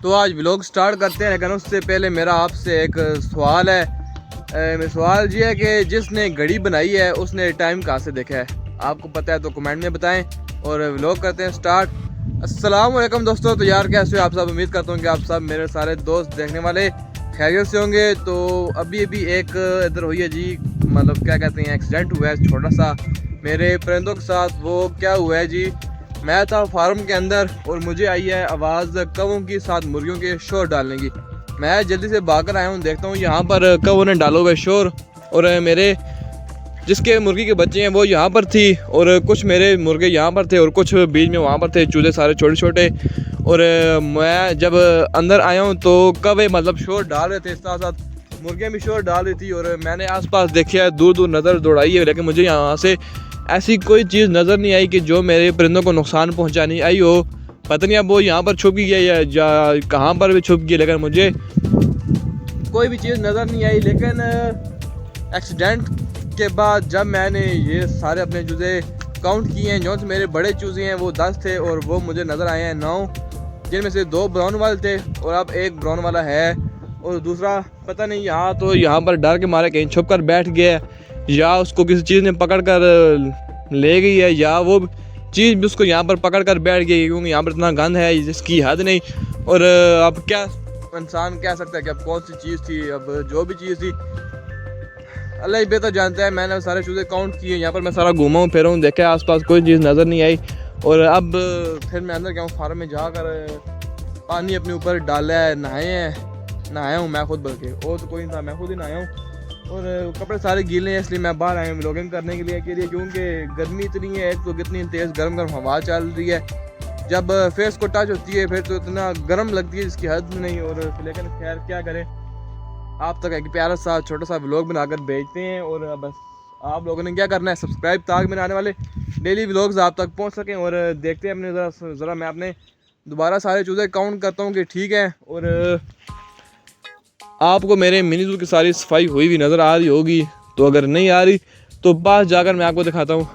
तो आज vlog start करते हैं, लेकिन उससे पहले मेरा आपसे एक सवाल है। सवाल ये है कि जिसने घड़ी बनाई है उसने टाइम कहाँ से देखा है? आपको पता है तो कमेंट में बताएं और व्लॉग करते हैं स्टार्ट। अस्सलाम वालेकुम दोस्तों। तो यार कैसे हो आप सब? उम्मीद करता हूँ कि आप सब मेरे सारे दोस्त देखने वाले खैरियत से होंगे। तो अभी एक इधर हुई है जी, मतलब क्या कहते हैं, एक्सीडेंट हुआ है छोटा सा मेरे परिंदों के साथ। वो क्या हुआ है जी, मैं था फार्म के अंदर और मुझे आई है आवाज़ कौवों की साथ मुर्गियों के शोर डालने की। मैं जल्दी से भाग कर आया हूँ, देखता हूँ यहाँ पर कौवों ने डालो हुए शोर और मेरे जिसके मुर्गी के बच्चे हैं वो यहाँ पर थी और कुछ मेरे मुर्गे यहाँ पर थे और कुछ बीच में वहाँ पर थे, चूजे सारे छोटे छोटे। और मैं जब अंदर आया हूँ तो कौवे मतलब शोर डाल रहे थे, साथ साथ मुर्गियाँ भी शोर डाल रही थी। और मैंने आसपास देखा है, दूर दूर नज़र दौड़ाई है, लेकिन मुझे यहाँ से ऐसी कोई चीज़ नज़र नहीं आई कि जो मेरे परिंदों को नुकसान पहुँचानी आई हो। पता नहीं अब वो यहाँ पर छुप गया या कहाँ पर भी छुप गया, लेकिन मुझे कोई भी चीज़ नज़र नहीं आई। लेकिन एक्सीडेंट के बाद जब मैंने ये सारे अपने चूज़े काउंट किए हैं, जो मेरे बड़े चूज़े हैं वो 10 थे और वो मुझे नज़र आए हैं 9, जिनमें से 2 ब्राउन वाले थे और अब एक ब्राउन वाला है और दूसरा पता नहीं यहाँ पर डर के मारे कहीं छुप कर बैठ गया या उसको किसी चीज़ ने पकड़ कर ले गई है या वो चीज़ भी उसको यहाँ पर पकड़ कर बैठ गई, क्योंकि यहाँ पर इतना गंद है जिसकी हद नहीं। और अब क्या इंसान कह सकता है कि अब कौन सी चीज़ थी, अब जो भी चीज़ थी अल्लाह ही बेहतर जानता है। मैंने सारे चूज़े काउंट किए, यहाँ पर मैं सारा घूमा हूँ फिर हूँ, देखा आसपास कोई चीज़ नज़र नहीं आई। और अब फिर मैं अंदर गया हूँ फार्म में, जाकर पानी अपने ऊपर डाला है, नहाया हूँ मैं खुद, बल्कि और तो कोई नहीं था, मैं खुद ही नहाया हूँ। और कपड़े सारे गीले हैं, इसलिए मैं बाहर आया हूँ व्लॉगिंग करने के लिए क्योंकि गर्मी इतनी है, एक तो कितनी तेज़ गर्म गर्म हवा चल रही है, जब फेस को टच होती है फिर तो इतना गर्म लगती है जिसकी हद नहीं। और लेकिन खैर क्या करें, आप तक एक प्यारा सा छोटा सा व्लॉग बनाकर भेजते हैं। और बस आप लोगों ने क्या करना है, सब्सक्राइब ताकि मेरे आने वाले डेली व्लॉग्स आप तक पहुंच सकें। और देखते हैं अपने ज़रा मैं अपने दोबारा सारे चूज़े काउंट करता हूँ कि ठीक है। और आपको मेरे मिनी जू की सारी सफाई हुई भी नज़र आ रही होगी, तो अगर नहीं आ रही तो पास जाकर मैं आपको दिखाता हूँ।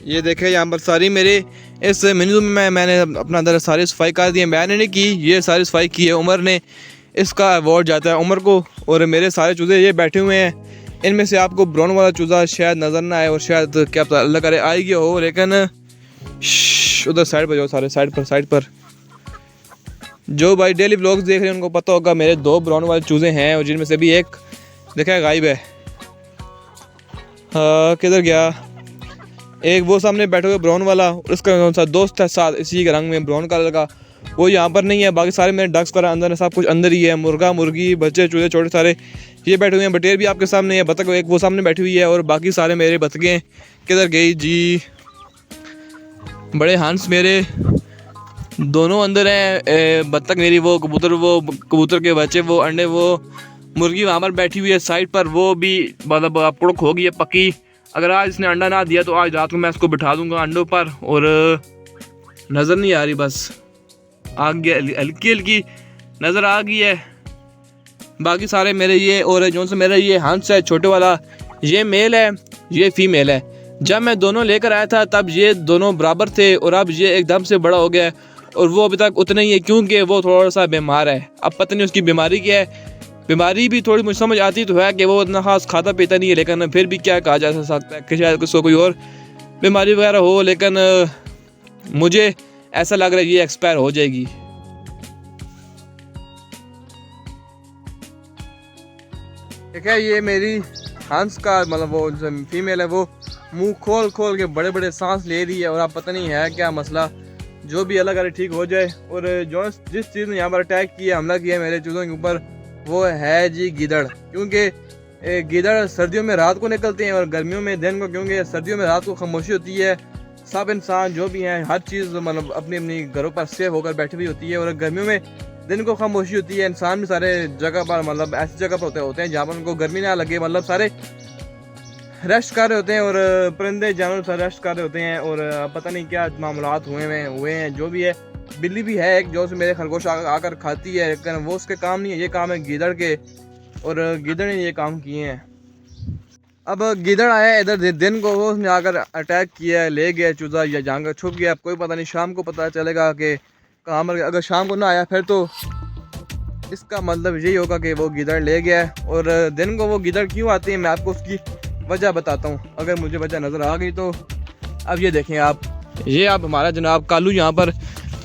ये देखें यहाँ पर सारी मेरे इस मिनी जू में मैंने अपना अंदर सारी सफाई कर दी है। मैंने नहीं की, ये सारी सफाई की है उमर ने, इसका अवार्ड जाता है उमर को। और मेरे सारे चूज़े ये बैठे हुए हैं, इनमें से आपको ब्राउन वाला चूज़ा शायद नज़र ना आए और शायद क्या पता अल्लाह करे आई गया हो, लेकिन उधर साइड पर जाओ, सारे साइड पर जो भाई डेली व्लॉग्स देख रहे हैं उनको पता होगा मेरे 2 ब्राउन वाले चूज़े हैं और जिनमें से भी एक देखा है गायब है। किधर गया? एक वो सामने बैठे हुए ब्राउन वाला, उसका दोस्त है साथ इसी के रंग में ब्राउन कलर का, वो यहाँ पर नहीं है। बाकी सारे मेरे डक्स पर अंदर सब कुछ अंदर ही है, मुर्गा मुर्गी बच्चे चूजे छोटे सारे ये बैठे हुए हैं। बटेर भी आपके सामने है, बतख एक वो सामने बैठी हुई है और बाकी सारे मेरे बतखें किधर गई जी? बड़े हंस मेरे दोनों अंदर हैं, बतख मेरी, वो कबूतर के बच्चे, वो अंडे, वो मुर्गी वहाँ पर बैठी हुई है साइड पर, वो भी मतलब कुड़क हो गई है पक्की। अगर आज इसने अंडा ना दिया तो आज रात को मैं इसको बिठा दूंगा अंडों पर। और नज़र नहीं आ रही, बस आ गया, हल्की हल्की नज़र आ गई है। बाकी सारे मेरे ये, और जो से मेरा ये हंस है छोटे वाला, ये मेल है ये फीमेल है। जब मैं दोनों लेकर आया था तब ये दोनों बराबर थे और अब ये एकदम से बड़ा हो गया है और वो अभी तक उतना ही है, क्योंकि वो थोड़ा सा बीमार है। अब पता नहीं उसकी बीमारी क्या है, बीमारी भी थोड़ी मुझे समझ आती तो है कि वो इतना खास खाता पीता नहीं है, लेकिन फिर भी क्या कहा जा सकता है कि शायद उसको कोई और बीमारी वगैरह हो। लेकिन मुझे ऐसा लग रहा है ये एक्सपायर हो जाएगी। ठीक है, ये मेरी हंस का मतलब वो जो फीमेल है वो मुंह खोल खोल के बड़े बड़े सांस ले रही है और आप पता नहीं है क्या मसला, जो भी अलग अलग ठीक हो जाए। और जो जिस चीज़ ने यहाँ पर अटैक किया, हमला किया मेरे चूज़ों के ऊपर, वो है जी गिदड़। क्योंकि गिदड़ सर्दियों में रात को निकलते हैं और गर्मियों में दिन को, क्योंकि सर्दियों में रात को खामोशी होती है, सब इंसान जो भी हैं हर चीज़ मतलब अपनी अपनी घरों पर सेफ होकर बैठी हुई होती है। और गर्मियों में दिन को खामोशी होती है, इंसान भी सारे जगह पर मतलब ऐसी जगह पर होते हैं जहाँ पर उनको गर्मी ना लगे, मतलब सारे रेस्ट कर रहे होते हैं और परिंदे जानवर सारे रेस्ट कर रहे होते हैं। और पता नहीं क्या मामलात हुए हैं, जो भी है। बिल्ली भी है एक जो से मेरे खरगोश आकर खाती है, लेकिन वो उसके काम नहीं है, ये काम है गिदड़ के, और गिदड़ ने ये काम किए हैं। अब गिदड़ आया इधर दिन को, वो उसने आकर अटैक किया है, ले गया चूज़ा या जाकर छुप गया, अब कोई पता नहीं, शाम को पता चलेगा कि कहाँ मर गया। अगर शाम को ना आया फिर तो इसका मतलब यही होगा कि वो गिदड़ ले गया है। और दिन को वो गिदड़ क्यों आती है मैं आपको उसकी वजह बताता हूँ, अगर मुझे वजह नज़र आ गई तो। अब ये देखें आप, ये आप हमारा जनाब कालू यहाँ पर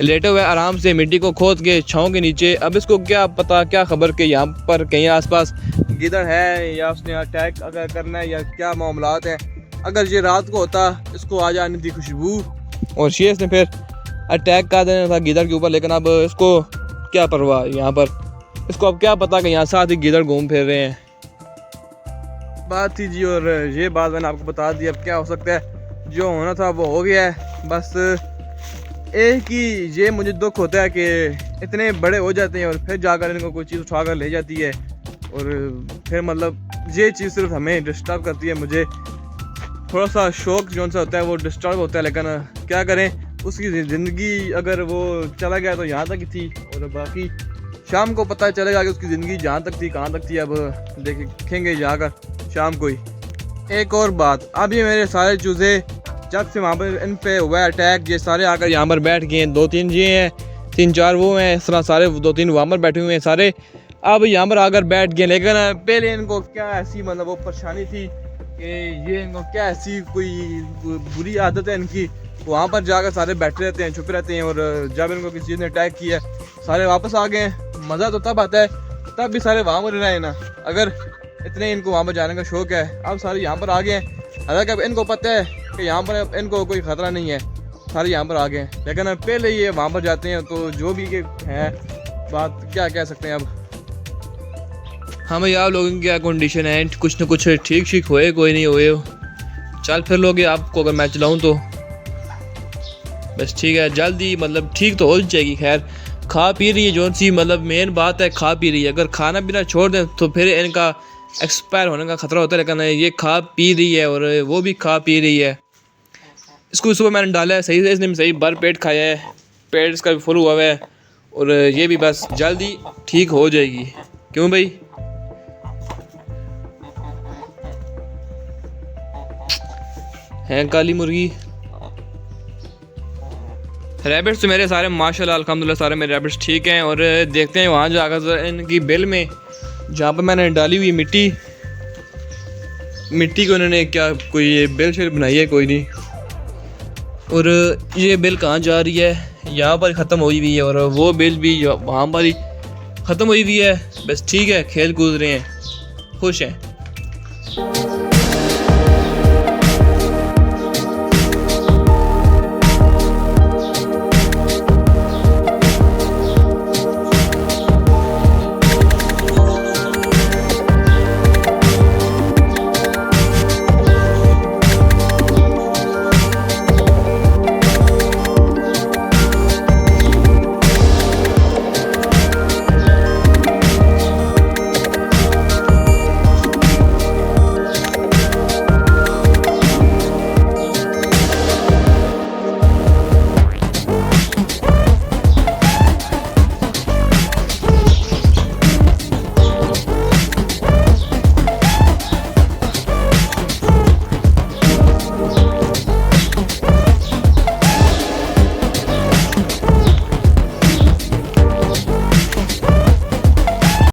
लेटे हुए आराम से मिट्टी को खोद के छाँव के नीचे। अब इसको क्या पता, क्या खबर कि यहाँ पर कहीं आसपास गिदड़ है या उसने अटैक अगर करना है या क्या मामलात हैं। अगर ये रात को होता इसको आ जाने थी खुशबू और शेष ने फिर अटैक कर देना था गिदड़ के ऊपर, लेकिन अब इसको क्या परवाह यहाँ पर, इसको अब क्या पता कि यहाँ साथ ही गिदड़ घूम फिर रहे हैं। बात थी जी, और ये बात मैंने आपको बता दी। अब क्या हो सकता है, जो होना था वो हो गया है। बस एक ही ये मुझे दुख होता है कि इतने बड़े हो जाते हैं और फिर जाकर इनको कोई चीज़ उठा कर ले जाती है, और फिर मतलब ये चीज़ सिर्फ हमें डिस्टर्ब करती है। मुझे थोड़ा सा शौक जो सा होता है वो डिस्टर्ब होता है, लेकिन क्या करें, उसकी ज़िंदगी अगर वो चला गया तो यहाँ तक ही थी, और बाकी शाम को पता चलेगा कि उसकी ज़िंदगी जहाँ तक थी कहाँ तक थी। अब देखेंगे जाकर शाम को ही। एक और बात, अब ये मेरे सारे चूज़े जब से वहाँ पर इन पे हुआ अटैक, ये सारे आकर यहाँ पर बैठ गए हैं। 2-3 ये हैं, 3-4 वो हैं, इस तरह सारे 2-3 वहाँ पर बैठे हुए हैं सारे। अब यहाँ पर आकर बैठ गए, लेकिन पहले इनको क्या ऐसी मतलब वो परेशानी थी कि ये इनको क्या ऐसी कोई बुरी आदत है इनकी, वहाँ पर जाकर सारे बैठे रहते हैं, छुपे रहते हैं, और जब इनको किसी चीज़ ने अटैक किया सारे वापस आ गए। मज़ा तो तब आता है तब भी सारे वहाँ पर रह रहे हैं ना, अगर इतने इनको वहाँ पर जाने का शौक़ है। अब सारे यहाँ पर आ गए हैं, हालांकि अब इनको पता है कि यहाँ पर इनको कोई ख़तरा नहीं है, सारे यहाँ पर आ गए हैं, लेकिन अब पहले ये वहाँ पर जाते हैं तो जो भी है बात क्या कह सकते हैं। अब हाँ भाई, आप लोगों की क्या कंडीशन है, कुछ ना कुछ ठीक होए, कोई नहीं होए, चल फिर लोगे आपको अगर मैं चलाऊँ तो बस ठीक है, जल्दी मतलब ठीक तो हो जाएगी। खैर खा पी रही है जो सी, मतलब मेन बात है खा पी रही है। अगर खाना पीना छोड़ दें तो फिर इनका एक्सपायर होने का ख़तरा होता है, लेकिन ये खा पी रही है और वो भी खा पी रही है। इसको सुबह मैंने डाला है सही से, इसने सही भर पेट खाया है, पेट इसका भी फुल हुआ है, और ये भी बस जल्दी ठीक हो जाएगी। क्यों भाई? हैं काली मुर्गी। रैबिट्स तो मेरे सारे माशाल्लाह अल्हम्दुलिल्लाह सारे मेरे रैबिट्स ठीक हैं। और देखते हैं वहाँ जाकर इनकी बिल में जहाँ पर मैंने डाली हुई मिट्टी को इन्होंने क्या कोई बिल शेल बनाई है, कोई नहीं। और ये बिल कहाँ जा रही है, यहाँ पर ख़त्म हुई हुई है, और वो बिल भी वहाँ पर ही ख़त्म हुई हुई है। बस ठीक है, खेल कूद रहे हैं, खुश हैं।